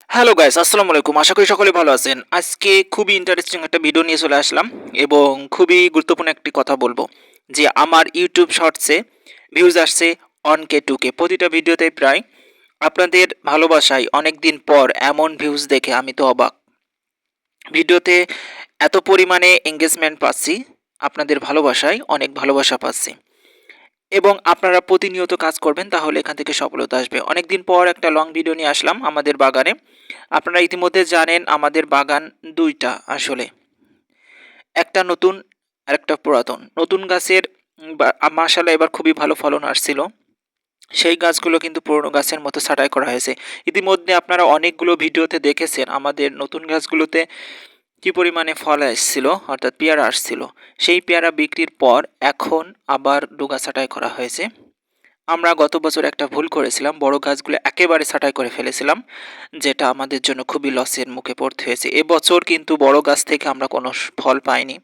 Hello guys, আসসালামু আলাইকুম। আশা করি সকলে ভালো আছেন। আজকে খুবই ইন্টারেস্টিং একটা ভিডিও নিয়ে চলে আসলাম এবং খুবই গুরুত্বপূর্ণ একটি কথা বলবো যে আমার ইউটিউব শর্টসে ভিউজ আসছে 1K 2K প্রতিটা ভিডিওতে প্রায়। আপনাদের ভালোবাসায় অনেক দিন পর এমন ভিউজ দেখে আমি তো অবাক। ভিডিওতে এত পরিমাণে এঙ্গেজমেন্ট পাচ্ছি, আপনাদের ভালোবাসায় অনেক ভালোবাসা পাচ্ছি এবং আপনারা প্রতিনিয়ত কাজ করবেন তাহলে এখান থেকে সফলতা আসবে। অনেকদিন পর একটা লং ভিডিও নিয়ে আসলাম আমাদের বাগানে। আপনারা ইতিমধ্যে জানেন আমাদের বাগান ২ টা আসলে। একটা নতুন আরেকটা পুরাতন। নতুন গাছের মাশাআল্লাহ এবার খুবই ভালো ফলন আসছিল। সেই গাছগুলো কিন্তু পুরনো গাছের মতো ছাঁটাই করা হয়েছে। ইতিমধ্যে আপনারা অনেকগুলো ভিডিওতে দেখেছেন আমাদের নতুন গাছগুলোতে কি পরিমাণে ফল আসছিল অর্থাৎ পেয়ারা আসছিল। সেই পেয়ারা বিক্রির পর এখন আবার ডোগা ছাঁটাই করা হয়েছে। আমরা গত বছর একটা ভুল করেছিলাম। বড় গাছগুলো একেবারে ছাঁটাই করে ফেলেছিলাম। যেটা আমাদের জন্য খুবই লসের মুখে পড়তে হয়েছে। এবছর কিন্তু বড় গাছ থেকে আমরা কোনো ফল পাইনি।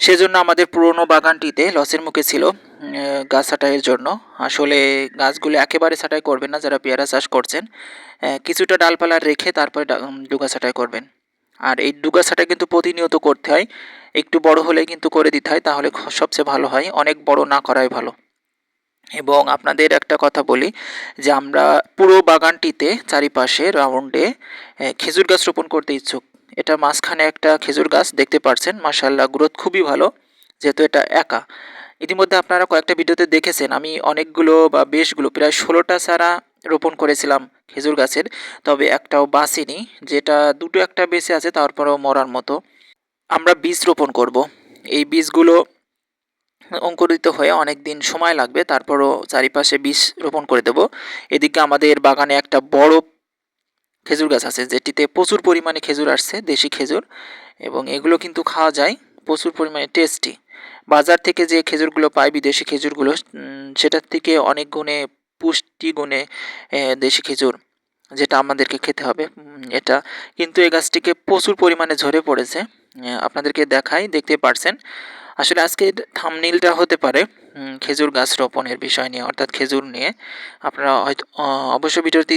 সেজন্য আমাদের পুরনো বাগানটিতে লসের মুখে ছিল গাছ ছাঁটাইয়ের জন্য। আসলে গাছগুলো একেবারে ছাঁটাই করবেন না যারা পেয়ারা চাষ করছেন। কিছুটা ডালপালা রেখে তারপরে ডুগা ছাঁটাই করবেন। আর এই ডুগা ছাঁটাই কিন্তু প্রতিনিয়ত করতে হয়। একটু বড় হলেই কিন্তু করে দিতে হয়, তাহলে সবচেয়ে ভালো হয়। অনেক বড় না করাই ভালো। এবং আপনাদের একটা কথা বলি যে আমরা পুরো বাগানটিতে চারিপাশে রাউন্ডে খেজুর গাছ রোপণ করতে ইচ্ছুক। এটা মাঝখানে একটা খেজুর গাছ দেখতে পাচ্ছেন, মাশাআল্লাহ গ্রোথ খুবই ভালো, যেহেতু এটা একা। ইতিমধ্যে আপনারা কয়েকটা ভিডিওতে দেখেছেন আমি অনেকগুলো বা বেশগুলো প্রায় ১৬টা চারা রোপণ করেছিলাম খেজুর গাছের, তবে একটাও বাঁচেনি। যেটা দুটো একটা বেঁচে আছে তারপরেও মরার মতো। আমরা বীজ রোপণ করব। এই বীজগুলো অঙ্কুরিত হয়ে অনেক দিন সময় লাগবে, তারপরও চারিপাশে বীজ রোপণ করে দেব। এদিকে আমাদের বাগানে একটা বড় খেজুর গাছ আছে যেটিতে প্রচুর পরিমাণে খেজুর আসছে, দেশি খেজুর, এবং এগুলো কিন্তু খাওয়া যায়, প্রচুর পরিমাণে টেস্টি। বাজার থেকে যে খেজুরগুলো পাই বিদেশি খেজুরগুলো সেটার থেকে অনেক গুণে পুষ্টি গুণে দেশি খেজুর, যেটা আমাদেরকে খেতে হবে। এটা কিন্তু এই গাছটিকে প্রচুর পরিমাণে ঝরে পড়েছে। আপনাদেরকে দেখাই, দেখতে পারছেন। আসলে আজকের থাম্বনেইলটা হতে পারে খেজুর গাছ রোপণের বিষয় নিয়ে, অর্থাৎ খেজুর নিয়ে। আপনারা হয়তো অবশ্যই ভিডিওটি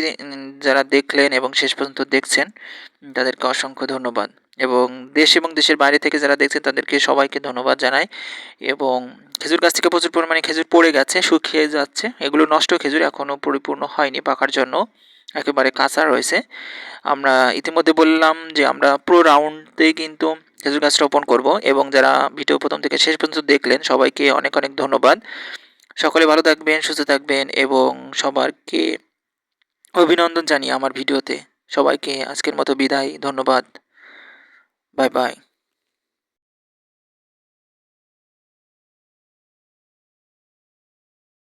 যারা দেখলেন এবং শেষ পর্যন্ত দেখছেন তাদেরকে অসংখ্য ধন্যবাদ। এবং দেশ এবং দেশের বাইরে থেকে যারা দেখছেন তাদেরকে সবাইকে ধন্যবাদ জানাই। এবং খেজুর গাছ থেকে প্রচুর পরিমাণে খেজুর পড়ে গেছে, শুকিয়ে যাচ্ছে। এগুলো নষ্ট খেজুর, এখনও পরিপূর্ণ হয়নি পাকার জন্য, একেবারে কাঁচা রয়েছে। আমরা ইতিমধ্যে বললাম যে আমরা পুরো রাউন্ডেই কিন্তু খেজুর গাছ রোপণ করব। এবং যারা ভিডিও প্রথম থেকে শেষ পর্যন্ত দেখলেন সবাইকে অনেক অনেক ধন্যবাদ। সকলে ভালো থাকবেন, সুস্থ থাকবেন এবং সবাইকে অভিনন্দন জানিয়ে আমার ভিডিওতে সবাইকে আজকের মতো বিদায়। ধন্যবাদ। Bye bye.